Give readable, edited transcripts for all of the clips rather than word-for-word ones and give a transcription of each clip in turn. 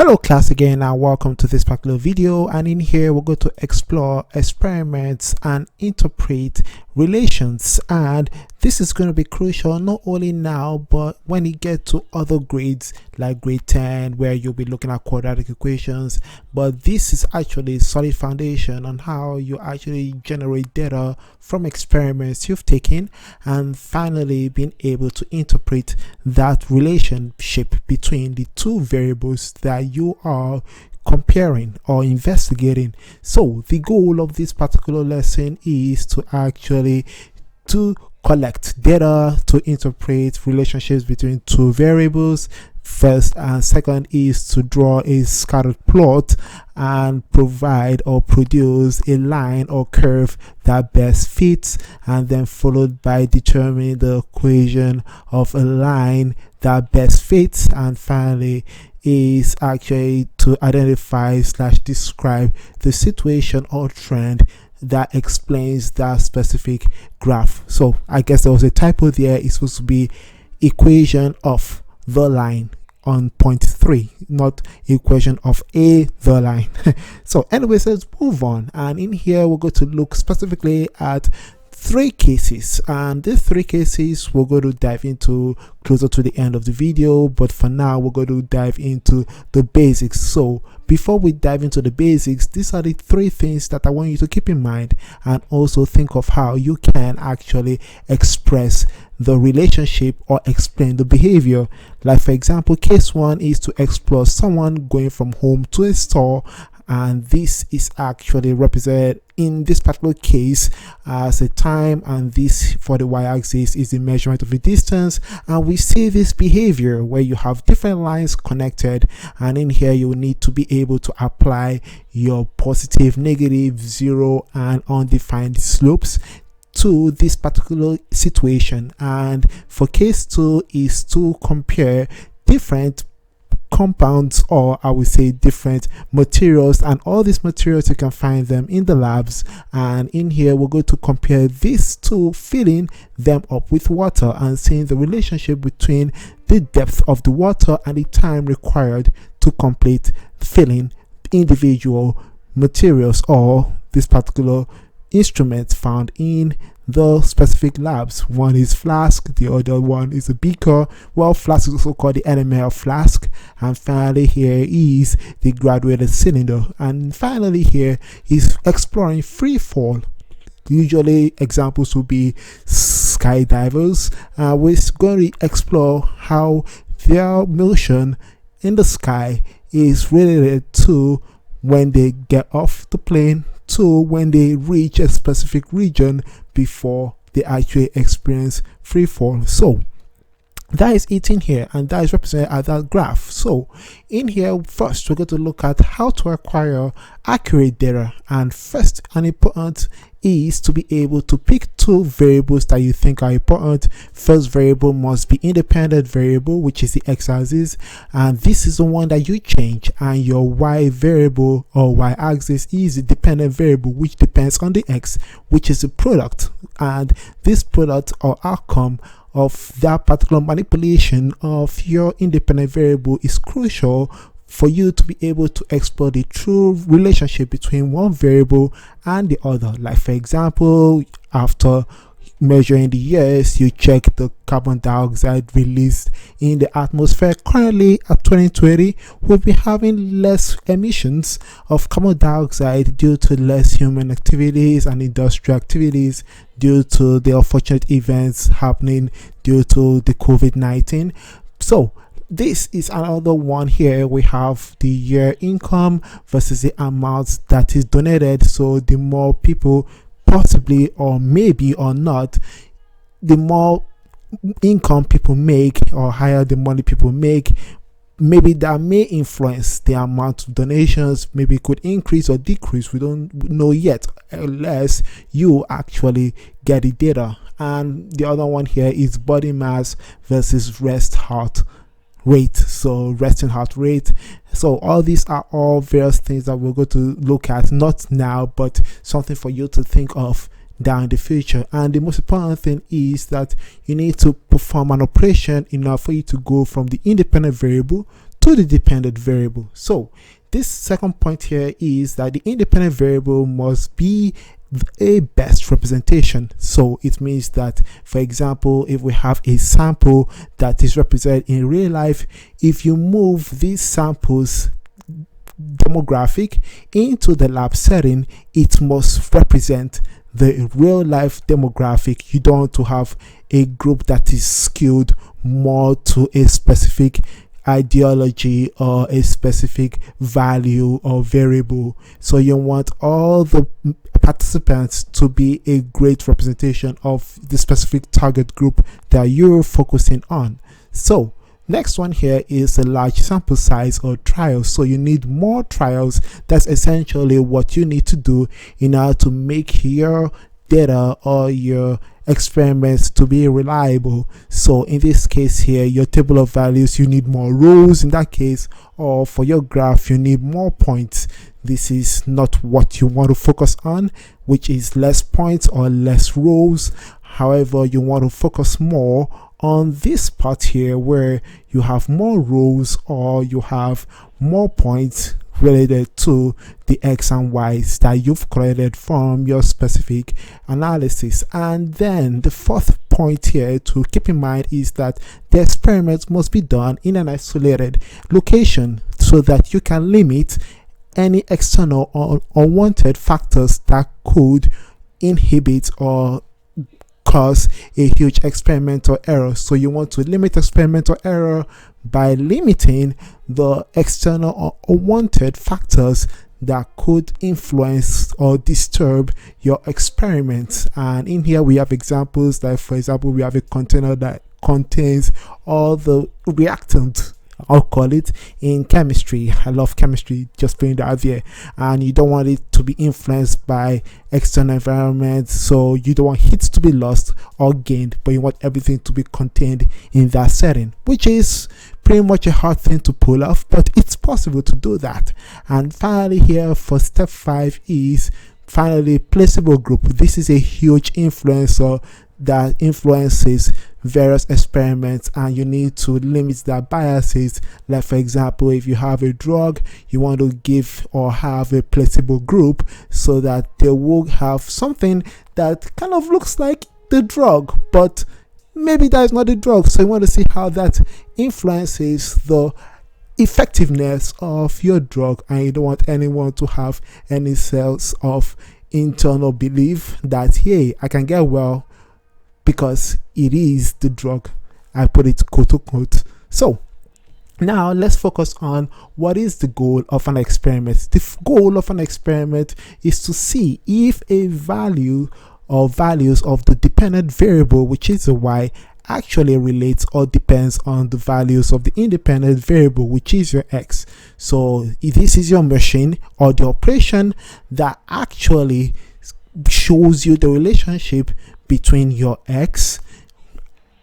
Hello class again, and welcome to this particular video. And in here we're going to explore experiments and interpret relations, and this is going to be crucial not only now but when you get to other grades like grade 10, where you'll be looking at quadratic equations. But this is actually a solid foundation on how you actually generate data from experiments you've taken, and finally being able to interpret that relationship between the two variables that you are comparing or investigating. So the goal of this particular lesson is to actually collect data to interpret relationships between two variables. First and second is to draw a scattered plot and provide or produce a line or curve that best fits, and then followed by determining the equation of a line that best fits, and finally is actually to identify / describe the situation or trend that explains that specific graph. So I guess there was a typo there. It's supposed to be equation of the line on point 3, not equation of the line. So anyways, let's move on, and in here we're going to look specifically at 3 cases, and these 3 cases we're going to dive into closer to the end of the video, but for now we're going to dive into the basics. So before we dive into the basics, these are the 3 things that I want you to keep in mind, and also think of how you can actually express the relationship or explain the behavior. Like for example, case 1 is to explore someone going from home to a store, and this is actually represented in this particular case as a time, and this for the y-axis is the measurement of the distance. And we see this behavior where you have different lines connected, and in here you will need to be able to apply your positive, negative, 0 and undefined slopes to this particular situation. And for case 2 is to compare different compounds, or I would say different materials, and all these materials you can find them in the labs. And in here we're going to compare these two, filling them up with water and seeing the relationship between the depth of the water and the time required to complete filling individual materials or this particular instrument found in the specific labs. One is flask, the other one is a beaker. Well, flask is also called the NML flask. And finally here is the graduated cylinder. And finally here is exploring free fall. Usually examples will be skydivers. We're going to explore how their motion in the sky is related to when they get off the plane to when they reach a specific region before they actually experience free fall. So that is it in here, and that is represented as that graph. So in here, first we're going to look at how to acquire accurate data, and first and important is to be able to pick 2 variables that you think are important. First variable must be independent variable, which is the x-axis, and this is the one that you change, and your y variable or y-axis is the dependent variable, which depends on the x, which is the product. And this product or outcome of that particular manipulation of your independent variable is crucial for you to be able to explore the true relationship between one variable and the other. Like for example, after measuring the years, you check the carbon dioxide released in the atmosphere. Currently at 2020, we'll be having less emissions of carbon dioxide due to less human activities and industrial activities, due to the unfortunate events happening due to the COVID-19. So this is another one. Here we have the year income versus the amount that is donated. So the more people, possibly or maybe or not, the more income people make or higher the money people make, maybe that may influence the amount of donations. Maybe it could increase or decrease. We don't know yet unless you actually get the data. And the other one here is body mass versus rest heart rate. So resting heart rate. So all these are all various things that we're going to look at, not now, but something for you to think of down in the future. And the most important thing is that you need to perform an operation in order for you to go from the independent variable to the dependent variable. So this second point here is that the independent variable must be a best representation. So it means that, for example, if we have a sample that is represented in real life, if you move these samples demographic into the lab setting, it must represent the real life demographic. You don't want to have a group that is skewed more to a specific ideology or a specific value or variable. So you want all the participants to be a great representation of the specific target group that you're focusing on. So next one here is a large sample size or trials. So you need more trials. That's essentially what you need to do in order to make your data or your experiments to be reliable. So in this case here, your table of values, you need more rows in that case, or for your graph you need more points. This is not what you want to focus on, which is less points or less rows. However, you want to focus more on this part here where you have more rows or you have more points related to the x and y's that you've collected from your specific analysis. And then the fourth point here to keep in mind is that the experiments must be done in an isolated location so that you can limit any external or unwanted factors that could inhibit or cause a huge experimental error. So you want to limit experimental error by limiting the external or unwanted factors that could influence or disturb your experiments. And in here we have examples like, for example, we have a container that contains all the reactants, I'll call it, in chemistry. I love chemistry, just putting that out there. And you don't want it to be influenced by external environment, so you don't want heat to be lost or gained, but you want everything to be contained in that setting, which is pretty much a hard thing to pull off, but it's possible to do that. And finally here for step 5 is finally placebo group. This is a huge influencer that influences various experiments, and you need to limit their biases. Like, for example, if you have a drug, you want to give or have a placebo group so that they will have something that kind of looks like the drug, but maybe that is not the drug. So you want to see how that influences the effectiveness of your drug, and you don't want anyone to have any sense of internal belief that, hey, I can get well because it is the drug. I put it quote unquote. So now let's focus on what is the goal of an experiment. The goal of an experiment is to see if a value or values of the dependent variable, which is a y, actually relates or depends on the values of the independent variable, which is your x. So if this is your machine or the operation that actually shows you the relationship between your x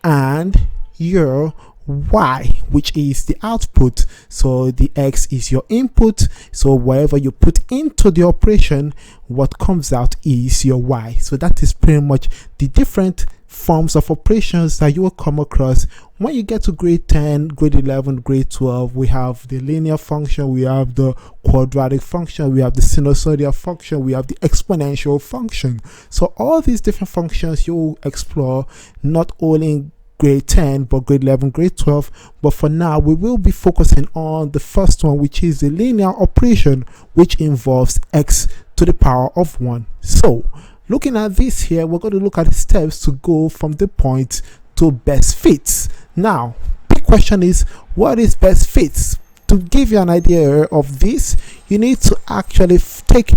and your y, which is the output. So the x is your input, so whatever you put into the operation, what comes out is your y. So that is pretty much the different forms of operations that you will come across when you get to grade 10, grade 11, grade 12. We have the linear function, we have the quadratic function, we have the sinusoidal function, we have the exponential function. So all these different functions you will explore not only in grade 10 but grade 11, grade 12. But for now we will be focusing on the first one, which is the linear operation, which involves x to the power of 1. So looking at this here, we're going to look at the steps to go from the point to best fits. Now, big question is, what is best fits? To give you an idea of this, you need to actually take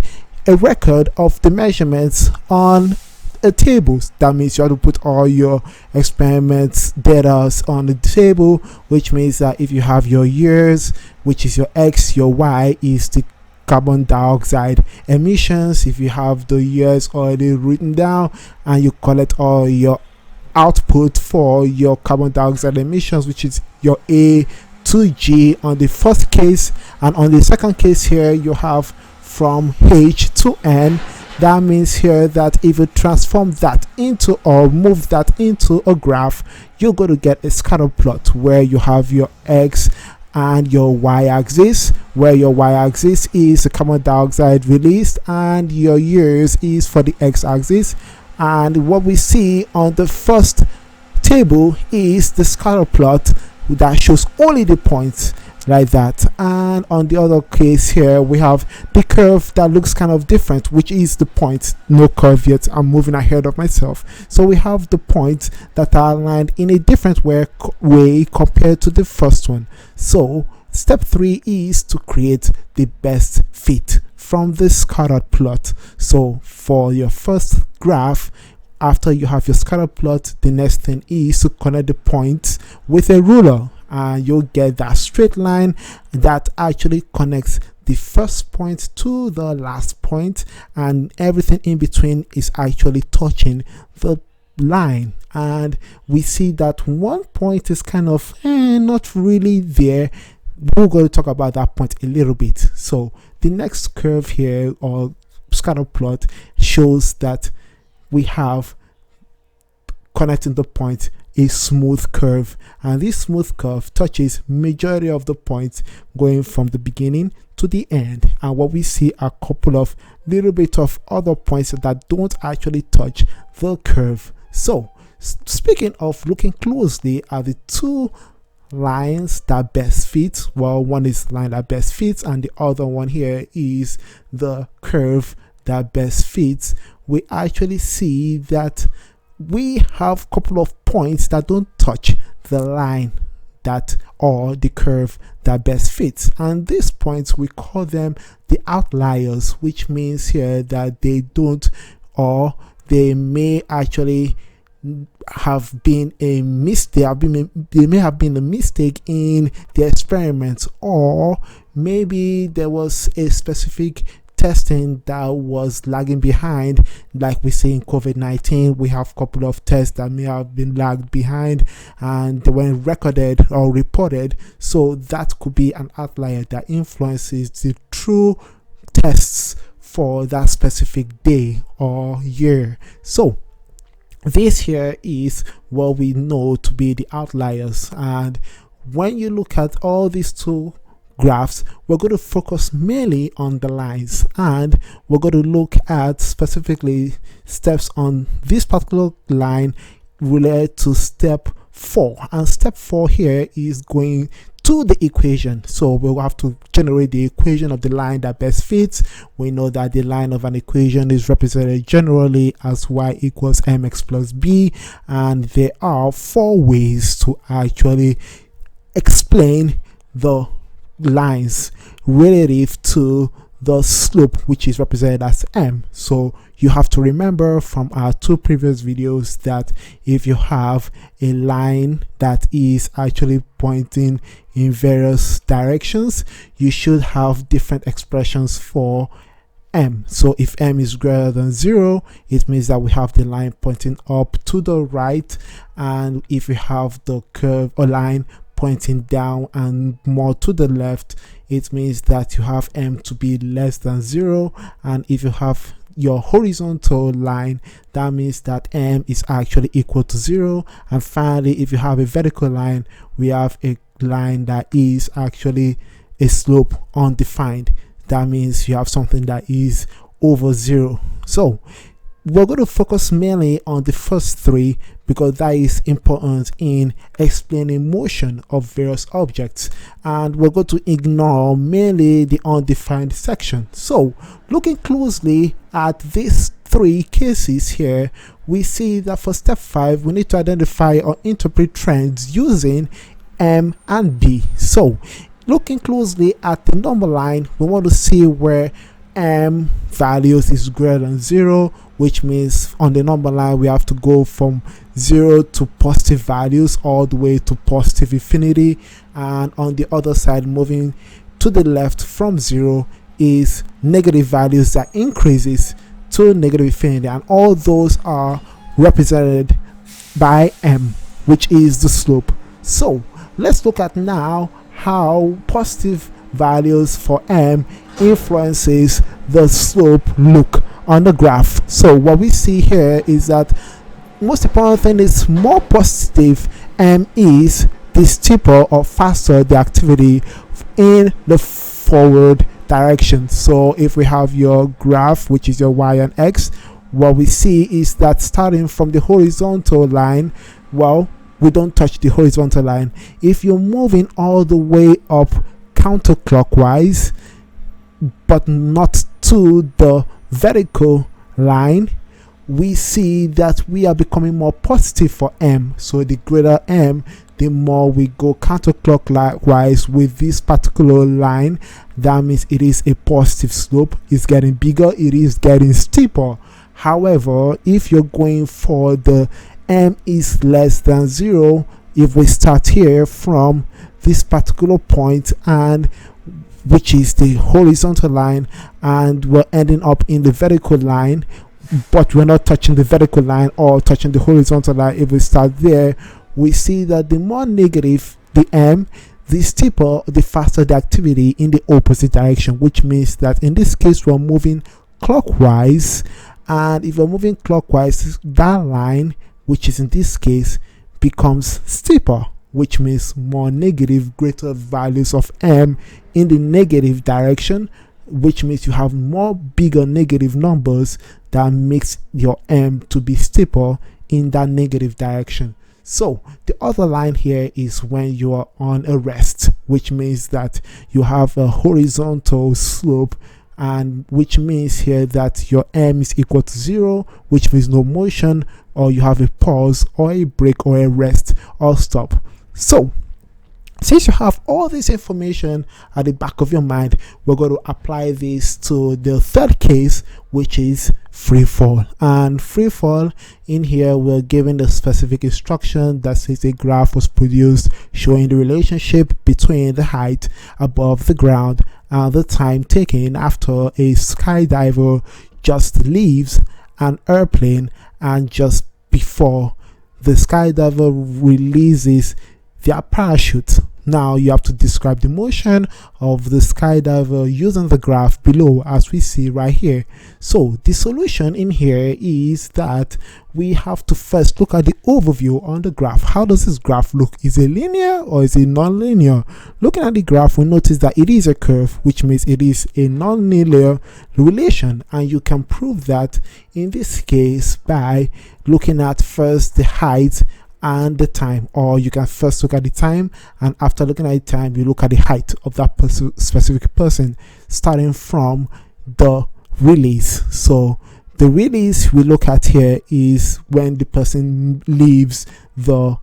a record of the measurements on a table. That means you have to put all your experiments data on the table, which means that if you have your years, which is your x, your y is the carbon dioxide emissions. If you have the years already written down and you collect all your output for your carbon dioxide emissions, which is your A to G on the first case, and on the second case here you have from H to N. That means here that if you transform that into or move that into a graph, you're going to get a scatter plot where you have your x and your y-axis, where your y-axis is the carbon dioxide released and your years is for the x-axis. And what we see on the first table is the scatter plot that shows only the points like that, and on the other case here we have the curve that looks kind of different, which is the point, no curve yet, I'm moving ahead of myself. So we have the points that are aligned in a different way compared to the first one. So step 3 is to create the best fit from this scattered plot. So for your first graph, after you have your scatter plot, the next thing is to connect the points with a ruler, and you'll get that straight line that actually connects the first point to the last point, and everything in between is actually touching the line. And we see that one point is kind of not really there. We're going to talk about that point a little bit. So the next curve here, or scatter plot, shows that we have connecting the point a smooth curve, and this smooth curve touches majority of the points going from the beginning to the end. And what we see are a couple of little bit of other points that don't actually touch the curve. So speaking of looking closely at the two lines that best fit, well, one is line that best fits and the other one here is the curve that best fits, we actually see that we have a couple of points that don't touch the line that, or the curve that best fits, and these points we call them the outliers, which means here that they don't, or they may actually have been a mistake, they may have been a mistake in the experiment, or maybe there was a specific testing that was lagging behind. Like we see in COVID-19, we have a couple of tests that may have been lagged behind and they weren't recorded or reported. So that could be an outlier that influences the true tests for that specific day or year. So this here is what we know to be the outliers, and when you look at all these two graphs, we're going to focus mainly on the lines, and we're going to look at specifically steps on this particular line related to step 4. And step 4 here is going to the equation. So we'll have to generate the equation of the line that best fits. We know that the line of an equation is represented generally as y equals mx plus b, and there are 4 ways to actually explain the lines relative to the slope, which is represented as m. So you have to remember from our 2 previous videos that if you have a line that is actually pointing in various directions, you should have different expressions for m. So if m is greater than 0, it means that we have the line pointing up to the right, and if we have the curve or line pointing down and more to the left, it means that you have m to be less than 0. And if you have your horizontal line, that means that m is actually equal to 0. And finally, if you have a vertical line, we have a line that is actually a slope undefined. That means you have something that is over 0. So we're going to focus mainly on the first 3 because that is important in explaining motion of various objects, and we're going to ignore mainly the undefined section. So looking closely at these 3 cases here, we see that for step 5 we need to identify or interpret trends using m and b. So looking closely at the number line, we want to see where m values is greater than 0, which means on the number line we have to go from 0 to positive values all the way to positive infinity, and on the other side, moving to the left from 0 is negative values that increases to negative infinity, and all those are represented by m, which is the slope. So let's look at now how positive values for m influences the slope look on the graph. So what we see here is that most important thing is more positive m is, the steeper or faster the activity in the forward direction. So if we have your graph, which is your y and x, what we see is that starting from the horizontal line, well, we don't touch the horizontal line. If you're moving all the way up counterclockwise but not to the vertical line, we see that we are becoming more positive for m. So the greater m, the more we go counterclockwise with this particular line. That means it is a positive slope. It's getting bigger, it is getting steeper. However, if you're going for the m is less than 0, if we start here from this particular point, and which is the horizontal line, and we're ending up in the vertical line, but we're not touching the vertical line or touching the horizontal line. If we start there, we see that the more negative the m, the steeper, the faster the activity in the opposite direction, which means that in this case we're moving clockwise. And if we're moving clockwise, that line, which is in this case, becomes steeper, which means more negative, greater values of m in the negative direction, which means you have more bigger negative numbers that makes your m to be steeper in that negative direction. So the other line here is when you are on a rest, which means that you have a horizontal slope, and which means here that your m is equal to 0, which means no motion, or you have a pause or a break or a rest or stop. So since you have all this information at the back of your mind, we're going to apply this to the third case, which is free fall. And free fall, in here we're given the specific instruction that says a graph was produced showing the relationship between the height above the ground and the time taken after a skydiver just leaves an airplane and just before the skydiver releases their parachute. Now you have to describe the motion of the skydiver using the graph below, as we see right here. So the solution in here is that we have to first look at the overview on the graph. How does this graph look? Is it linear or is it non-linear? Looking at the graph, we notice that it is a curve, which means it is a non-linear relation, and you can prove that in this case by looking at first the height and the time, or you can first look at the time, and after looking at the time you look at the height of that specific person, starting from the release. So the release we look at here is when the person leaves the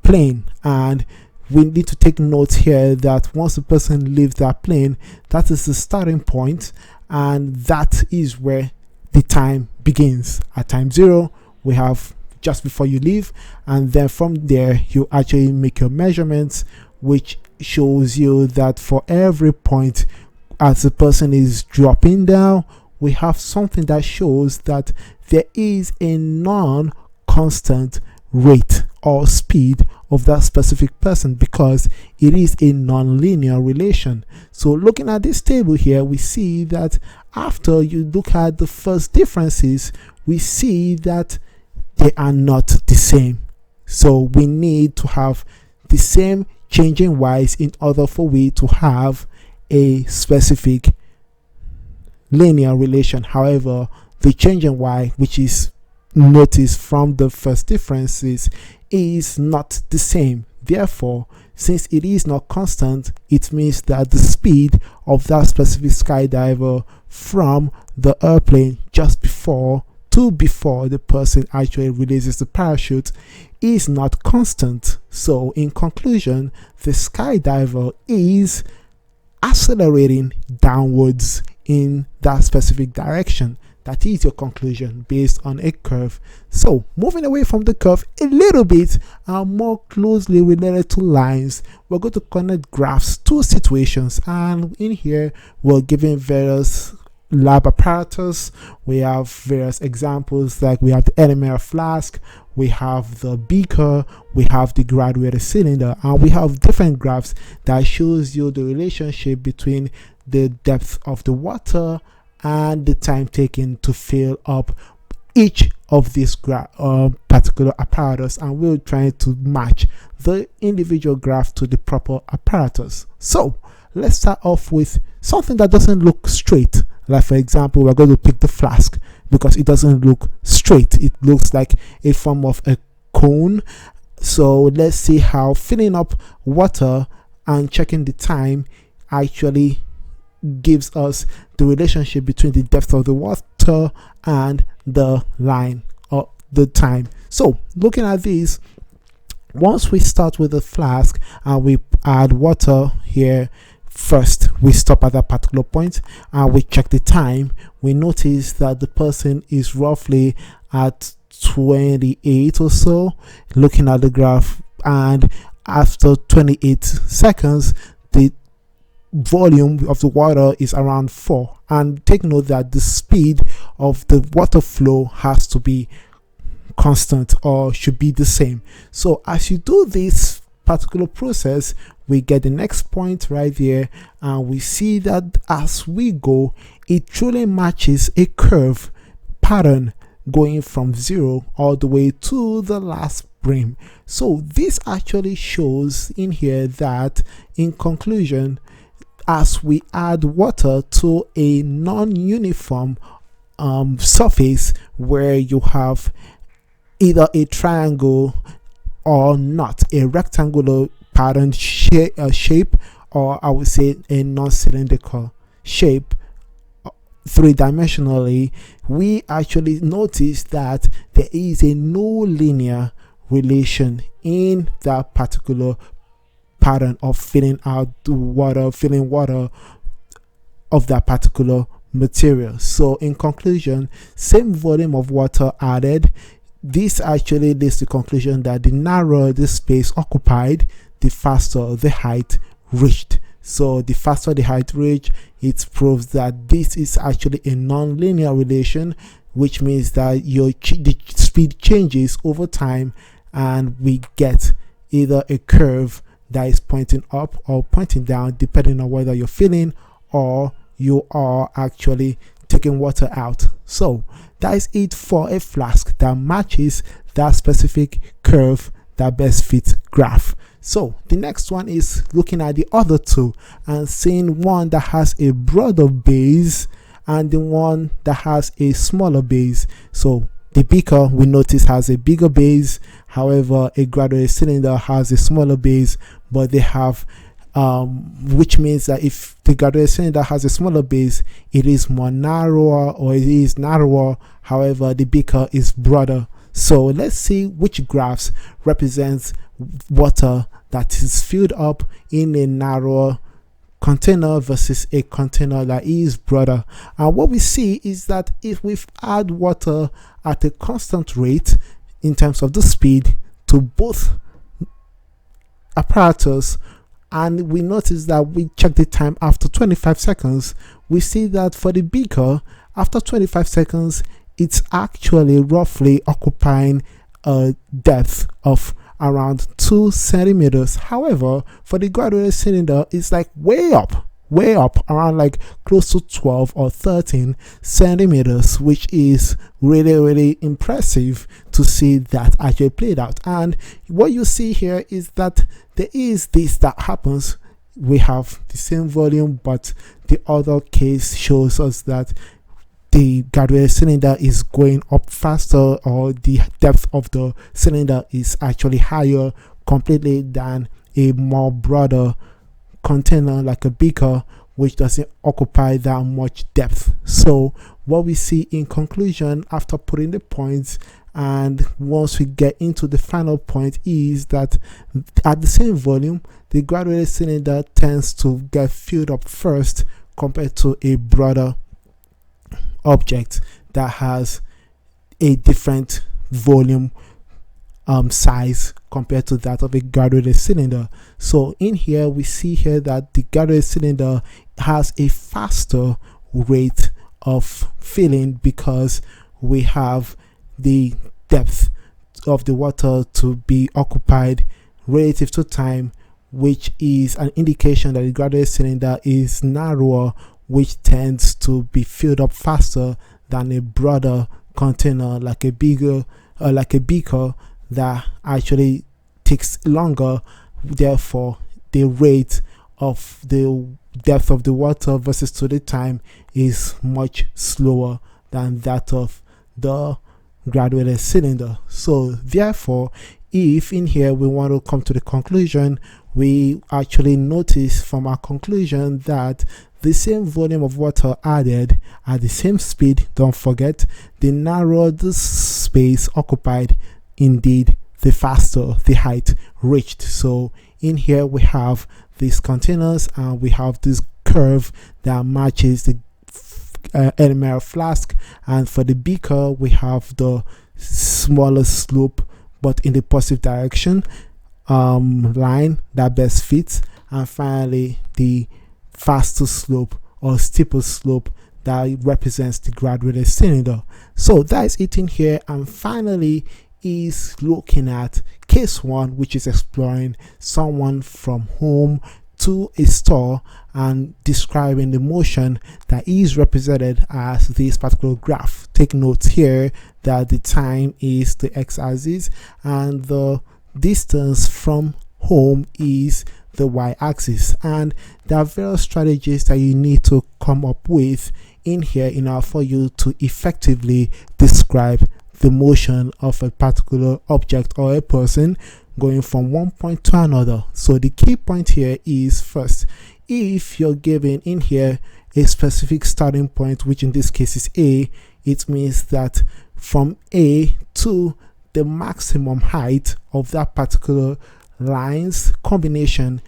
plane, and we need to take note here that once the person leaves that plane, that is the starting point, and that is where the time begins. At time 0 we have just before you leave, and then from there you actually make your measurements, which shows you that for every point as the person is dropping down, we have something that shows that there is a non-constant rate or speed of that specific person, because it is a non-linear relation. So looking at this table here, we see that after you look at the first differences, we see that they are not the same. So we need to have the same changing y's in order for we to have a specific linear relation. However, the changing y, which is noticed from the first differences, is not the same. Therefore, since it is not constant, it means that the speed of that specific skydiver from the airplane just before the person actually releases the parachute is not constant. So in conclusion, the skydiver is accelerating downwards in that specific direction. That is your conclusion based on a curve. So moving away from the curve a little bit and more closely related to lines, we're going to connect graphs to situations, and in here we're given various lab apparatus. We have various examples, like we have the enamel flask, we have the beaker, we have the graduated cylinder, and we have different graphs that shows you the relationship between the depth of the water and the time taken to fill up each of these particular apparatus, and we're trying to match the individual graph to the proper apparatus. So let's start off with something that doesn't look straight. Like for example, we're going to pick the flask because it doesn't look straight. It looks like a form of a cone. So let's see how filling up water and checking the time actually gives us the relationship between the depth of the water and the line or the time. So looking at this, once we start with the flask and we add water here, first we stop at that particular point and we check the time. We notice that the person is roughly at 28 or so, looking at the graph, and after 28 seconds the volume of the water is around 4. And take note that the speed of the water flow has to be constant or should be the same. So as you do this particular process, we get the next point right there, and we see that as we go, it truly matches a curve pattern going from 0 all the way to the last brim. So this actually shows in here that, in conclusion, as we add water to a non-uniform surface where you have either a triangle or not, a rectangular pattern shape, or I would say a non-cylindrical shape, three-dimensionally, we actually notice that there is a no linear relation in that particular pattern of filling water of that particular material. So in conclusion, same volume of water added. This actually leads to the conclusion that the narrower the space occupied, the faster the height reached. So the faster the height reached, it proves that this is actually a non-linear relation, which means that the speed changes over time, and we get either a curve that is pointing up or pointing down, depending on whether you're filling or you are actually taking water out. So that is it for a flask that matches that specific curve, that best fit graph. So the next one is looking at the other two and seeing one that has a broader base and the one that has a smaller base. So the beaker, we notice, has a bigger base. However, a graduated cylinder has a smaller base, but they have which means that if the graduated cylinder has a smaller base, it is more narrower, or it is narrower. However, the beaker is broader. So let's see which graphs represents water that is filled up in a narrower container versus a container that is broader. And what we see is that if we add water at a constant rate in terms of the speed to both apparatus, and we notice that we check the time after 25 seconds, we see that for the beaker, after 25 seconds, it's actually roughly occupying a depth of around 2 centimeters. However, for the graduated cylinder, it's like way up around like close to 12 or 13 centimeters, which is really impressive to see that actually played out. And what you see here is that there is this that happens. We have the same volume, but the other case shows us that the graduated cylinder is going up faster, or the depth of the cylinder is actually higher completely than a more broader container like a beaker, which doesn't occupy that much depth. So what we see in conclusion after putting the points, and once we get into the final point, is that at the same volume, the graduated cylinder tends to get filled up first compared to a broader object that has a different volume size compared to that of a graduated cylinder. So in here we see here that the graduated cylinder has a faster rate of filling because we have the depth of the water to be occupied relative to time, which is an indication that the graduated cylinder is narrower, which tends to be filled up faster than a broader container, like a bigger like a beaker, that actually takes longer. Therefore, the rate of the depth of the water versus to the time is much slower than that of the graduated cylinder. So therefore, if in here we want to come to the conclusion, we actually notice from our conclusion that the same volume of water added at the same speed, don't forget, the narrower the space occupied, indeed the faster the height reached. So in here we have these containers and we have this curve that matches the Edinburgh flask, and for the beaker we have the smaller slope but in the positive direction line that best fits, and finally the faster slope or steeper slope that represents the graduated cylinder. So that is it in here. And finally is looking at case 1, which is exploring someone from home to a store and describing the motion that is represented as this particular graph. Take note here that the time is the x-axis and the distance from home is the y-axis, and there are various strategies that you need to come up with in here in order for you to effectively describe the motion of a particular object or a person going from one point to another. So the key point here is, first, if you're given in here a specific starting point, which in this case is A, it means that from A to the maximum height of that particular lines combination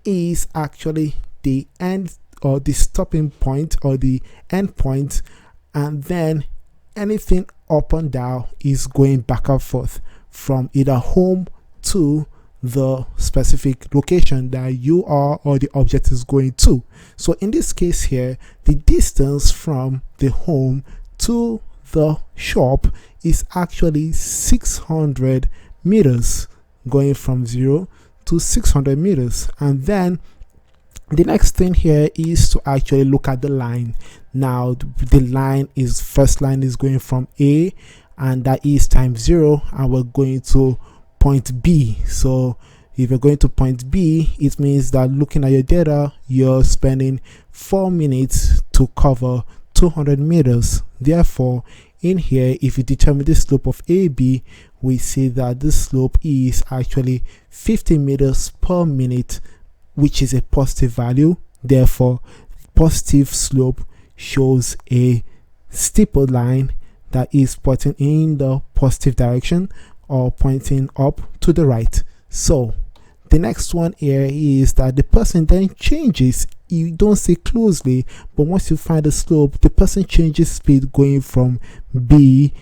is actually the end or the stopping point or the end point, and then anything up and down is going back and forth from either home to the specific location that you are or the object is going to. So in this case here, the distance from the home to the shop is actually 600 meters, going from 0 to 600 meters. And then the next thing here is to actually look at the line. Now the line is, first line is going from A, and that is times 0, and we're going to point B. So if you're going to point B, it means that looking at your data, you're spending 4 minutes to cover 200 meters. Therefore, in here, if you determine the slope of AB, we see that the slope is actually 50 meters per minute, which is a positive value. Therefore, positive slope shows a steeper line that is pointing in the positive direction or pointing up to the right. So the next one here is that the person then changes. You don't see closely, but once you find the slope, the person changes speed going from B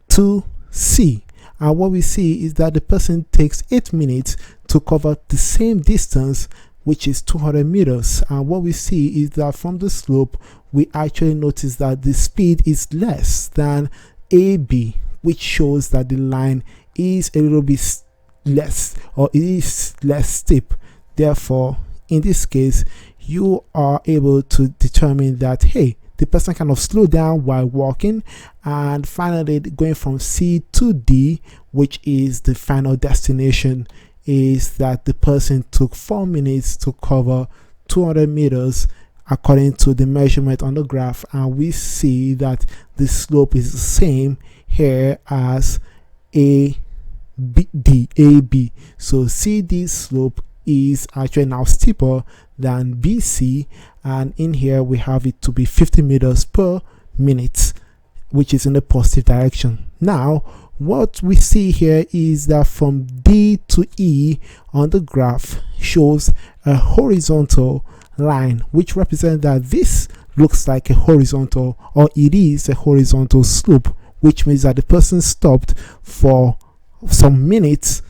to C. And what we see is that the person takes 8 minutes to cover the same distance, which is 200 meters. And what we see is that from the slope, we actually notice that the speed is less than AB, which shows that the line is a little bit less, or it is less steep. Therefore, in this case, you are able to determine that, hey, the person kind of slowed down while walking. And finally, going from C to D, which is the final destination, is that the person took 4 minutes to cover 200 meters according to the measurement on the graph. And we see that the slope is the same here as AB. So CD slope is actually now steeper than BC, and in here we have it to be 50 meters per minute, which is in the positive direction. Now what we see here is that from D to E on the graph shows a horizontal line, which represents that this looks like a horizontal, or it is a horizontal slope, which means that the person stopped for some minutes,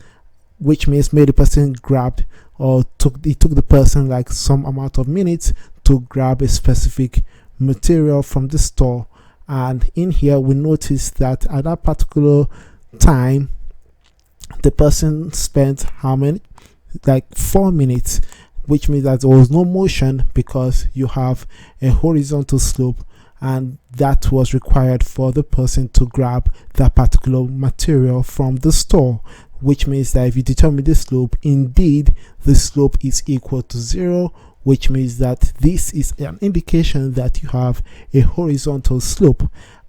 which means maybe the person grabbed, or it took the person like some amount of minutes to grab a specific material from the store. And in here we notice that at that particular time the person spent how many, like 4 minutes, which means that there was no motion because you have a horizontal slope and that was required for the person to grab that particular material from the store, which means that if you determine the slope, indeed the slope is equal to 0, which means that this is an indication that you have a horizontal slope.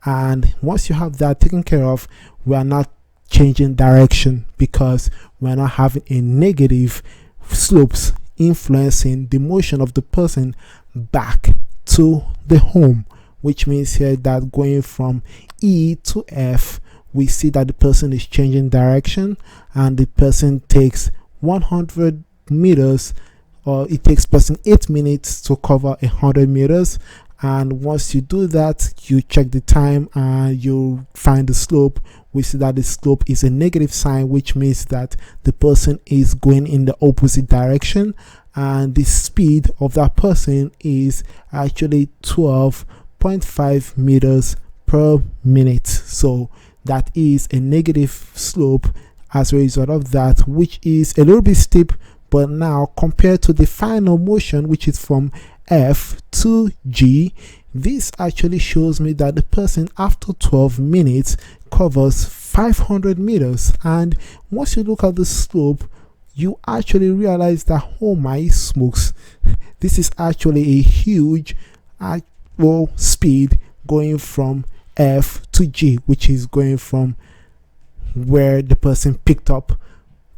And once you have that taken care of, we are not changing direction because we are not having a negative slopes influencing the motion of the person back to the home, which means here that going from E to F, we see that the person is changing direction, and the person takes 100 meters, or it takes person 8 minutes to cover 100 meters. And once you do that, you check the time and you find the slope. We see that the slope is a negative sign, which means that the person is going in the opposite direction, and the speed of that person is actually 12.5 meters per minute. So that is a negative slope as a result of that, which is a little bit steep. But now compared to the final motion, which is from F to G, this actually shows me that the person after 12 minutes covers 500 meters. And once you look at the slope, you actually realize that, oh my smokes, this is actually a huge actual speed going from F to G, which is going from where the person picked up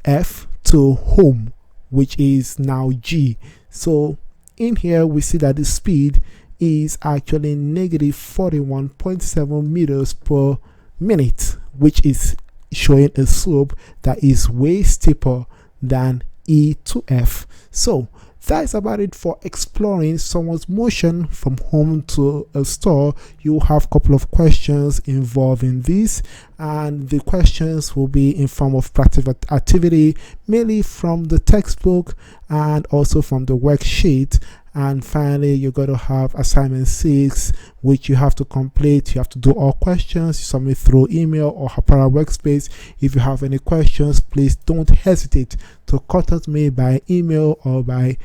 F to home, which is now G. So in here we see that the speed is actually negative 41.7 meters per minute, which is showing a slope that is way steeper than E to F. So that is about it for exploring someone's motion from home to a store. You have a couple of questions involving this, and the questions will be in form of practical activity, mainly from the textbook and also from the worksheet. And finally, you're going to have assignment 6, which you have to complete. You have to do all questions. You submit through email or Apparatus workspace. If you have any questions, please don't hesitate to contact me by email or by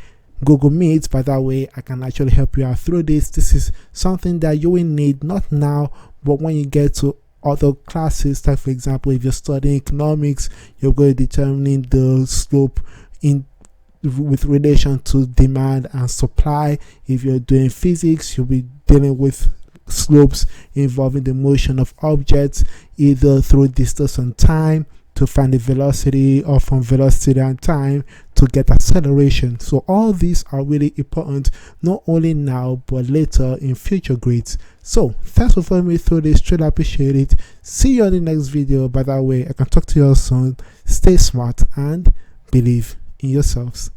Google Meet. By that way, I can actually help you out through this. This is something that you will need, not now, but when you get to other classes. Like for example, if you're studying economics, you're going to determine the slope in with relation to demand and supply. If you're doing physics, you'll be dealing with slopes involving the motion of objects, either through distance and time to find the velocity, or from velocity and time to get acceleration. So all these are really important, not only now but later in future grades. So thanks for following me through this. Truly appreciate it. See you on the next video. By that way, I can talk to you all soon. Stay smart and believe in yourselves.